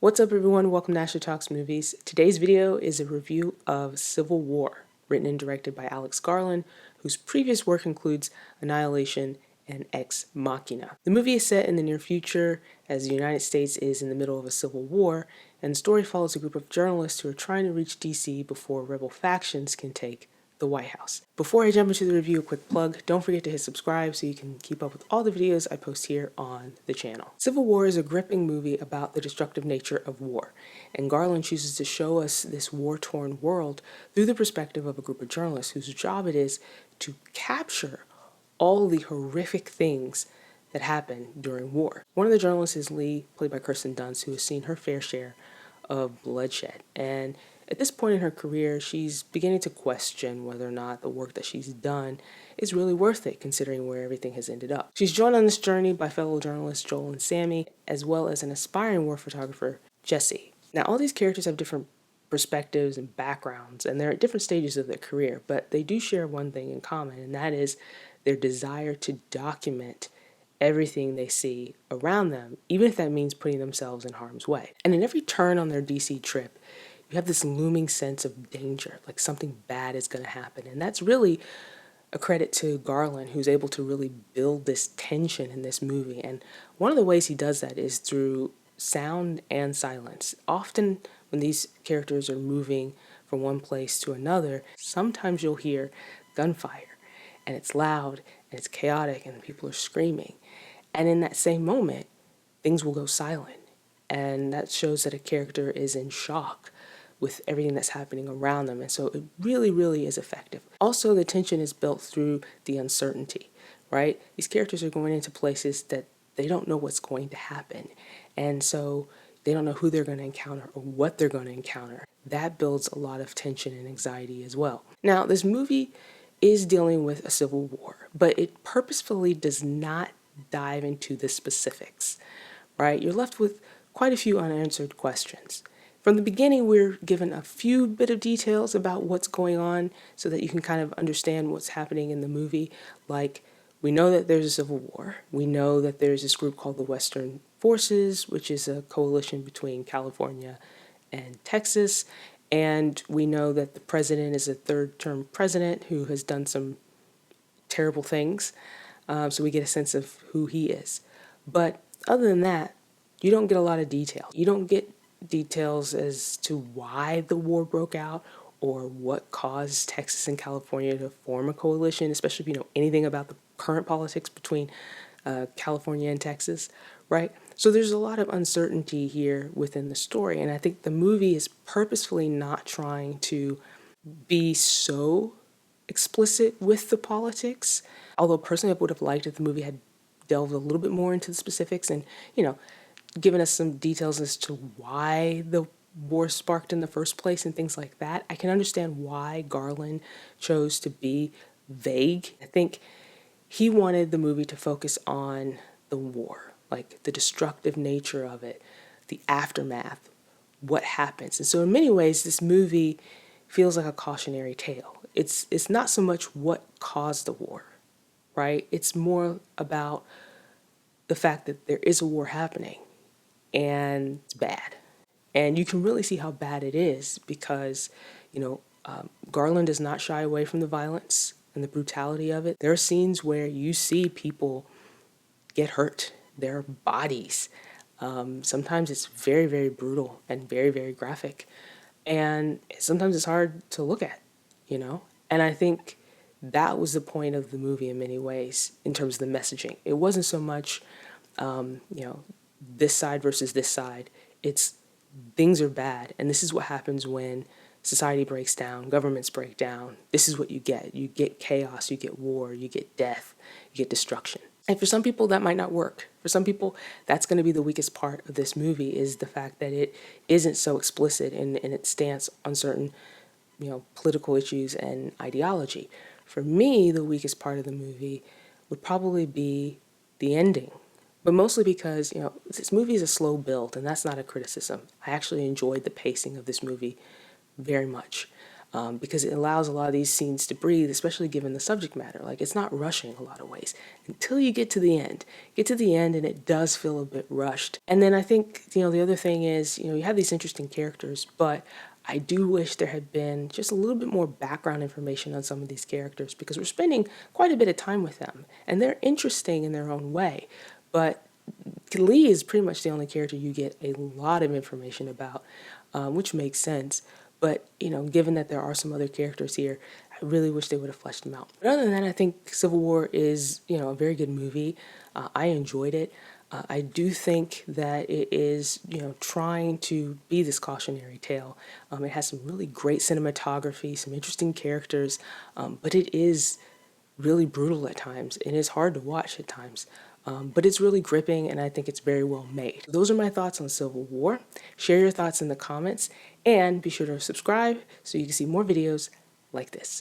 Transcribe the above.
What's up everyone, welcome to Ashley Talks Movies. Today's video is a review of Civil War, written and directed by Garland, whose previous work includes Annihilation and Ex Machina. The movie is set in the near future as the United States is in the middle of a civil war, and the story follows a group of journalists who are trying to reach DC before rebel factions can take the White House. Before I jump into the review, a quick plug. Don't forget to hit subscribe so you can keep up with all the videos I post here on the channel. Civil War is a gripping movie about the destructive nature of war, and Garland chooses to show us this war-torn world through the perspective of a group of journalists whose job it is to capture all the horrific things that happen during war. One of the journalists is Lee, played by Kirsten Dunst, who has seen her fair share of bloodshed, and at this point in her career, she's beginning to question whether or not the work that she's done is really worth it, considering where everything has ended up. She's joined on this journey by fellow journalists Joel and Sammy, as well as an aspiring war photographer, Jesse. Now, all these characters have different perspectives and backgrounds, and they're at different stages of their career, but they do share one thing in common, and that is their desire to document everything they see around them, even if that means putting themselves in harm's way. And in every turn on their DC trip, you have this looming sense of danger, like something bad is going to happen. And that's really a credit to Garland, who's able to really build this tension in this movie. And one of the ways he does that is through sound and silence. Often when these characters are moving from one place to another, sometimes you'll hear gunfire, and it's loud, and it's chaotic, and people are screaming. And in that same moment, things will go silent. And that shows that a character is in shock with everything that's happening around them. And so it really, really is effective. Also, the tension is built through the uncertainty, right? These characters are going into places that they don't know what's going to happen. And so they don't know who they're going to encounter or what they're going to encounter. That builds a lot of tension and anxiety as well. Now, this movie is dealing with a civil war, but it purposefully does not dive into the specifics, right? You're left with quite a few unanswered questions. From the beginning, we're given a few bit of details about what's going on so that you can kind of understand what's happening in the movie. Like, we know that there's a civil war. We know that there's this group called the Western Forces, which is a coalition between California and Texas. And we know that the president is a third-term president who has done some terrible things. So we get a sense of who he is. But other than that, you don't get a lot of detail. You don't get details as to why the war broke out or what caused Texas and California to form a coalition, especially if you know anything about the current politics between California and Texas, right? So there's a lot of uncertainty here within the story, and I think the movie is purposefully not trying to be so explicit with the politics, although personally I would have liked if the movie had delved a little bit more into the specifics and, you know, given us some details as to why the war sparked in the first place and things like that. I can understand why Garland chose to be vague. I think he wanted the movie to focus on the war, like the destructive nature of it, the aftermath, what happens. And so in many ways, this movie feels like a cautionary tale. It's not so much what caused the war, right? It's more about the fact that there is a war happening and it's bad. And you can really see how bad it is because, you know, Garland does not shy away from the violence and the brutality of it. There are scenes where you see people get hurt, their bodies. Sometimes it's very, very brutal and very, very graphic. And sometimes it's hard to look at, you know? And I think that was the point of the movie in many ways in terms of the messaging. It wasn't so much, you know, this side versus this side. It's things are bad, and this is what happens when society breaks down, governments break down. This is what you get. You get chaos, you get war, you get death, you get destruction. And for some people, that might not work. For some people, that's going to be the weakest part of this movie, is the fact that it isn't so explicit in its stance on certain, you know, political issues and ideology. For me, the weakest part of the movie would probably be the ending. But mostly because, you know, this movie is a slow build, and that's not a criticism. I actually enjoyed the pacing of this movie very much. because it allows a lot of these scenes to breathe, especially given the subject matter. Like, it's not rushing a lot of ways until you get to the end. Get to the end and it does feel a bit rushed. And then I think, the other thing is, you have these interesting characters, but I do wish there had been just a little bit more background information on some of these characters, because we're spending quite a bit of time with them and they're interesting in their own way. But Cailee is pretty much the only character you get a lot of information about, which makes sense. But, given that there are some other characters here, I really wish they would have fleshed them out. But other than that, I think Civil War is, a very good movie. I enjoyed it. I do think that it is, trying to be this cautionary tale. It has some really great cinematography, some interesting characters, but it is really brutal at times and it's hard to watch at times. But it's really gripping and I think it's very well made. Those are my thoughts on Civil War. Share your thoughts in the comments and be sure to subscribe so you can see more videos like this.